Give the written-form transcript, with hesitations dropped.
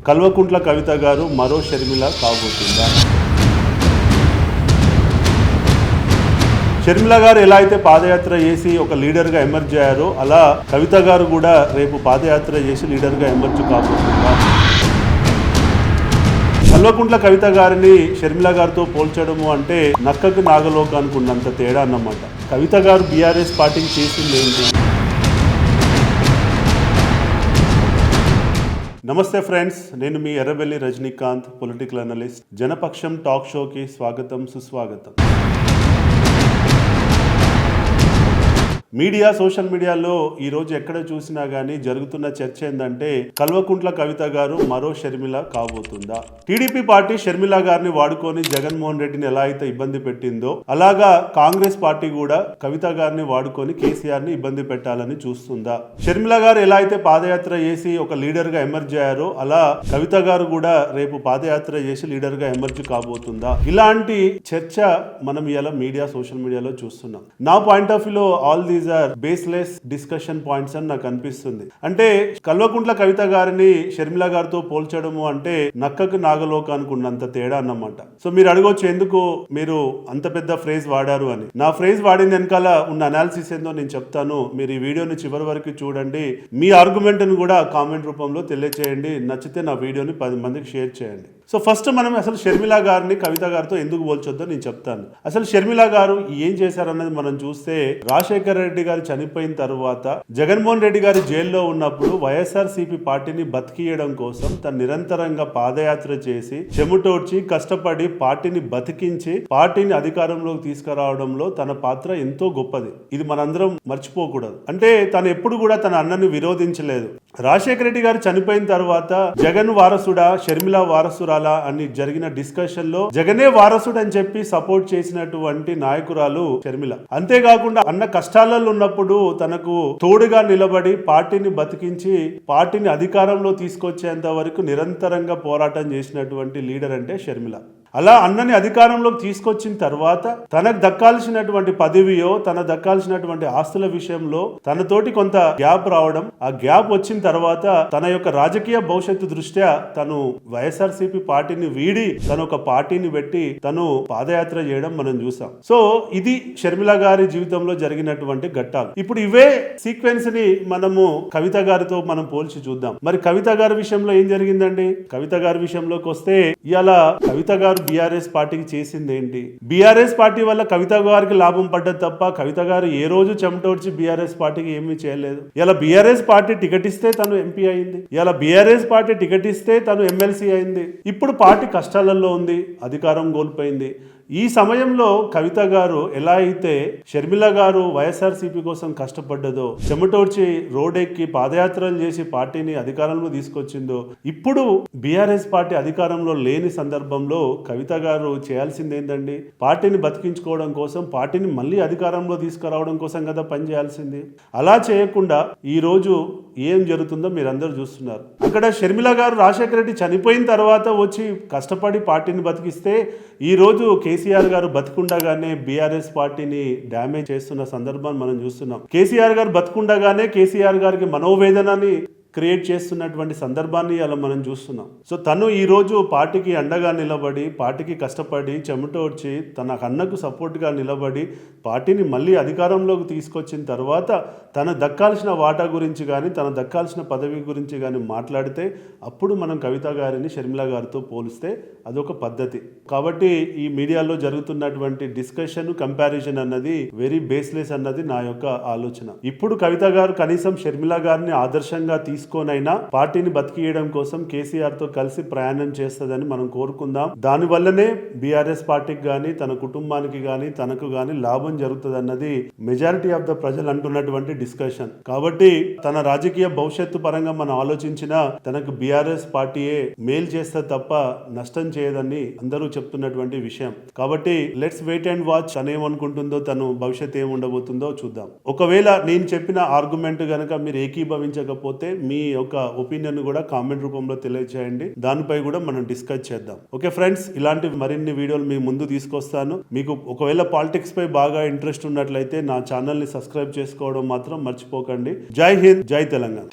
కల్వకుంట్ల కవిత గారు మరో షర్మిల కాబోతుందా? షర్మిల గారు ఎలా అయితే పాదయాత్ర చేసి ఒక లీడర్గా ఎమర్జ్ అయ్యారో అలా కవిత గారు కూడా రేపు పాదయాత్ర చేసి లీడర్గా ఎమర్జ్ కాబోతుందా? కల్వకుంట్ల కవిత గారిని షర్మిల గారితో పోల్చడము అంటే నక్కకు నాగలోకానికి ఉన్నంత తేడా అన్నమాట. కవిత గారు బీఆర్ఎస్ పార్టీకి చేసింది ఏంటి? నమస్తే ఫ్రెండ్స్, నేను మీ Errabelli Rajinikanth, political analyst. Janapaksham talk షోకి స్వాగతం, సుస్వాగతం. మీడియా, సోషల్ మీడియాలో ఈరోజు ఎక్కడ చూసినా కానీ జరుగుతున్న చర్చ ఏంటంటే కల్వకుంట్ల కవిత గారు మరో షర్మిల కాబోతుందా? టీడీపీ పార్టీ షర్మిల గారిని వాడుకొని జగన్మోహన్ రెడ్డిని ఎలా అయితే ఇబ్బంది పెట్టిందో అలాగా కాంగ్రెస్ పార్టీ కూడా కవిత గారిని వాడుకొని కేసీఆర్ ని ఇబ్బంది పెట్టాలని చూస్తుందా? షర్మిల గారు ఎలా అయితే పాదయాత్ర చేసి ఒక లీడర్ గా ఎమర్జ్ అయ్యారో అలా కవిత గారు కూడా రేపు పాదయాత్ర చేసి లీడర్ గా ఎమర్జ్ కాబోతుందా? ఇలాంటి చర్చ మనం ఇలా మీడియా, సోషల్ మీడియాలో చూస్తున్నాం. నా పాయింట్ ఆఫ్ వ్యూలో all these are baseless discussion points అని నాకు అనిపిస్తుంది. అంటే కల్వకుంట్ల కవిత గారిని షర్మిల గారితో పోల్చడము అంటే నక్కకు నాగలోకానికి ఉన్నంత తేడా అన్నమాట. సో మీరు అడగొచ్చు, ఎందుకు మీరు అంత పెద్ద ఫ్రేజ్ వాడారు అని. నా ఫ్రేజ్ వాడిన వెనకాల ఉన్న అనాలిసిస్ ఏందో నేను చెప్తాను. మీరు ఈ వీడియోని చివరి వరకు చూడండి. మీ ఆర్గ్యుమెంట్ ను కూడా కామెంట్ రూపంలో తెలియచేయండి. నచ్చితే నా వీడియోని 10 మందికి షేర్ చేయండి. సో ఫస్ట్ మనం అసలు షర్మిల గారిని కవిత గారితో ఎందుకు పోల్చొద్దో నేను చెప్తాను. అసలు షర్మిల గారు ఏం చేశారన్నది మనం చూస్తే, రాజశేఖర రెడ్డి గారు చనిపోయిన తర్వాత జగన్మోహన్ రెడ్డి గారు జైల్లో ఉన్నప్పుడు వైఎస్ఆర్సీపీ పార్టీని బతికియడం కోసం తను నిరంతరంగా పాదయాత్ర చేసి చెమటోడ్చి కష్టపడి పార్టీని బతికించి పార్టీని అధికారంలోకి తీసుకురావడంలో తన పాత్ర ఎంతో గొప్పది. ఇది మనందరం మర్చిపోకూడదు. అంటే తను ఎప్పుడు కూడా తన అన్నని విరోధించలేదు. రాజశేఖర రెడ్డి గారు చనిపోయిన తర్వాత జగన్ వారసుడా, షర్మిల వారసురాలా అని జరిగిన డిస్కషన్ లో జగనే వారసుడు అని చెప్పి సపోర్ట్ చేసినటువంటి నాయకురాలు షర్మిల. అంతేకాకుండా అన్న కష్టాలలో ఉన్నప్పుడు తనకు తోడుగా నిలబడి పార్టీని బతికించి పార్టీని అధికారంలో తీసుకొచ్చేంత వరకు నిరంతరంగా పోరాటం చేసినటువంటి లీడర్ అంటే షర్మిల. అలా అన్నని అధికారంలోకి తీసుకొచ్చిన తర్వాత తనకు దక్కాల్సినటువంటి పదవియో తన దక్కాల్సినటువంటి ఆస్తుల విషయంలో తనతోటి కొంత గ్యాప్ రావడం, ఆ గ్యాప్ వచ్చిన తర్వాత తన యొక్క రాజకీయ భవిష్యత్తు దృష్ట్యా తను వైఎస్ఆర్సీపీ పార్టీని వీడి తను ఒక పార్టీని పెట్టి తను పాదయాత్ర చేయడం మనం చూసాం. సో ఇది షర్మిల గారి జీవితంలో జరిగినటువంటి ఘట్టాలు. ఇప్పుడు ఇవే సీక్వెన్స్ ని మనము కవిత గారితో మనం పోల్చి చూద్దాం. మరి కవిత గారి విషయంలో ఏం జరిగిందండి? కవిత గారి విషయంలోకి వస్తే ఇవాళ కవిత గారు బీఆర్ఎస్ పార్టీకి చేసింది ఏంటి? బీఆర్ఎస్ పార్టీ వల్ల కవిత గారికి లాభం పడ్డది తప్ప కవిత గారు ఏ రోజు చెమటోడ్చి బీఆర్ఎస్ పార్టీకి ఏమీ చేయలేదు. ఇలా బీఆర్ఎస్ పార్టీ టికెట్ ఇస్తే తను ఎంపీ అయింది. ఇలా బీఆర్ఎస్ పార్టీ టికెట్ ఇస్తే తను ఎమ్మెల్సీ అయింది. ఇప్పుడు పార్టీ కష్టాలలో ఉంది, అధికారం కోల్పోయింది. ఈ సమయంలో కవిత గారు ఎలా అయితే షర్మిల గారు వైఎస్ఆర్సీపీ కోసం కష్టపడ్డదో, చెమటోడ్చి రోడ్డెక్కి పాదయాత్రలు చేసి పార్టీని అధికారంలో తీసుకొచ్చిందో, ఇప్పుడు బీఆర్ఎస్ పార్టీ అధికారంలో లేని సందర్భంలో కవిత గారు చేయాల్సింది ఏంటండి? పార్టీని బతికించుకోవడం కోసం, పార్టీని మళ్ళీ అధికారంలో తీసుకురావడం కోసం కదా పనిచేయాల్సింది. అలా చేయకుండా ఈ రోజు ఏం జరుగుతుందో మీరందరూ చూస్తున్నారు. అక్కడ షర్మిల గారు రాజశేఖర రెడ్డి చనిపోయిన తర్వాత వచ్చి కష్టపడి పార్టీని బతికిస్తే ఈ రోజు కేసీఆర్ గారు బతికుండగానే బీఆర్ఎస్ పార్టీని డ్యామేజ్ చేస్తున్న సందర్భాన్ని మనం చూస్తున్నాం. కేసీఆర్ గారు బతికుండగానే కేసీఆర్ గారికి మనోవేదనని క్రియేట్ చేస్తున్నటువంటి సందర్భాన్ని అలా మనం చూస్తున్నాం. సో తను ఈ రోజు పార్టీకి అండగా నిలబడి, పార్టీకి కష్టపడి చెమటోడ్చి తన అన్నకు సపోర్ట్గా నిలబడి పార్టీని మళ్ళీ అధికారంలోకి తీసుకొచ్చిన తర్వాత తన దక్కాల్సిన వాటా గురించి కానీ తన దక్కాల్సిన పదవి గురించి కానీ మాట్లాడితే అప్పుడు మనం కవిత గారిని షర్మిల గారితో పోలిస్తే అదొక పద్ధతి. కాబట్టి ఈ మీడియాలో జరుగుతున్నటువంటి డిస్కషన్, కంపారిజన్ అన్నది వెరీ బేస్లెస్ అన్నది నా యొక్క ఆలోచన. ఇప్పుడు కవిత గారు కనీసం షర్మిల గారిని ఆదర్శంగా తీసుకోనైనా పార్టీని బతికియడం కోసం కేసీఆర్ తో కలిసి ప్రయాణం చేస్తుందని మనం కోరుకుందాం. దాని వల్లనే బీఆర్ఎస్ పార్టీకి గానీ తన కుటుంబానికి గానీ తనకు గానీ లాభం జరుగుతుంది అన్నది మెజారిటీ ఆఫ్ ద ప్రజలు అంటున్నటువంటి డిస్కషన్. కాబట్టి తన రాజకీయ భవిష్యత్తు పరంగా మనం ఆలోచించినా తనకు బీఆర్ఎస్ పార్టీయే మేలు చేస్తే తప్ప నష్టం చేయదని అందరూ చెప్తున్నటువంటి విషయం. కాబట్టి లెట్స్ వెయిట్ అండ్ వాచ్. తనేమనుకుంటుందో, తను భవిష్యత్తు ఏముండబోతుందో చూద్దాం. ఒకవేళ నేను చెప్పిన ఆర్గ్యుమెంట్ గనక మీరు ఏకీభవించకపోతే మీ యొక్క ఒపీనియన్ కూడా కామెంట్ రూపంలో తెలియజేయండి. దానిపై కూడా మనం డిస్కస్ చేద్దాం. ఓకే ఫ్రెండ్స్, ఇలాంటి మరిన్ని వీడియోలు మీ ముందు తీసుకొస్తాను. మీకు ఒకవేళ పాలిటిక్స్ పై బాగా ఇంట్రెస్ట్ ఉన్నట్లయితే నా ఛానల్ ని సబ్స్క్రైబ్ చేసుకోవడం మాత్రం మర్చిపోకండి. జై హింద్, జై తెలంగాణ.